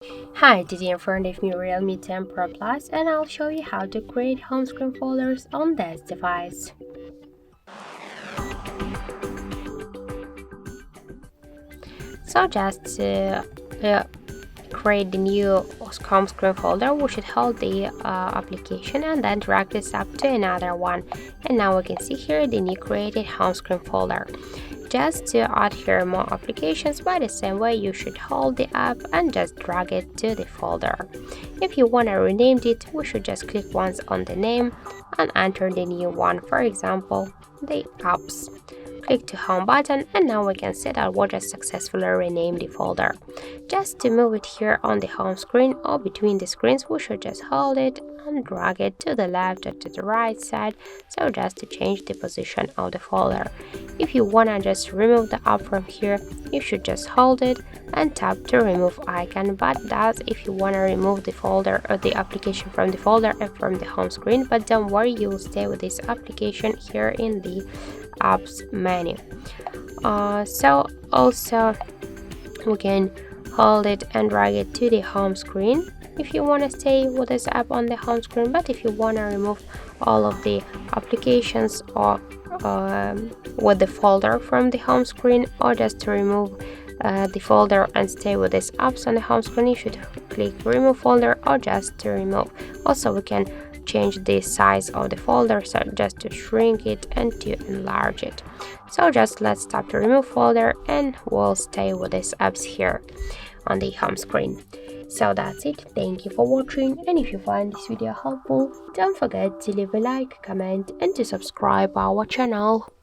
Hi, today I'm in front of me Realme 10 Pro Plus and I'll show you how to create home screen folders on this device. So just to create the new home screen folder, we should hold the application and then drag this up to another one. And now we can see here the new created home screen folder. Just to add here more applications, by the same way you should hold the app and just drag it to the folder. If you want to rename it, we should just click once on the name and enter the new one, for example the apps. Click the home button and now we can see that we just successfully renamed the folder. Just to move it here on the home screen or between the screens, we should just hold it and drag it to the left or to the right side, so just to change the position of the folder. If you wanna just remove the app from here, you should just hold it and tap to remove icon, but that's if you wanna remove the folder or the application from the folder and from the home screen. But don't worry, you will stay with this application here in the apps menu. So also we can hold it and drag it to the home screen if you want to stay with this app on the home screen. But if you want to remove all of the applications or with the folder from the home screen, or just to remove the folder and stay with these apps on the home screen, you should click remove folder or just to remove. Also we can change the size of the folder, so just to shrink it and to enlarge it. So just let's tap to remove folder and we'll stay with these apps here on the home screen. So that's it. Thank you for watching, and if you find this video helpful, don't forget to leave a like, comment and to subscribe our channel.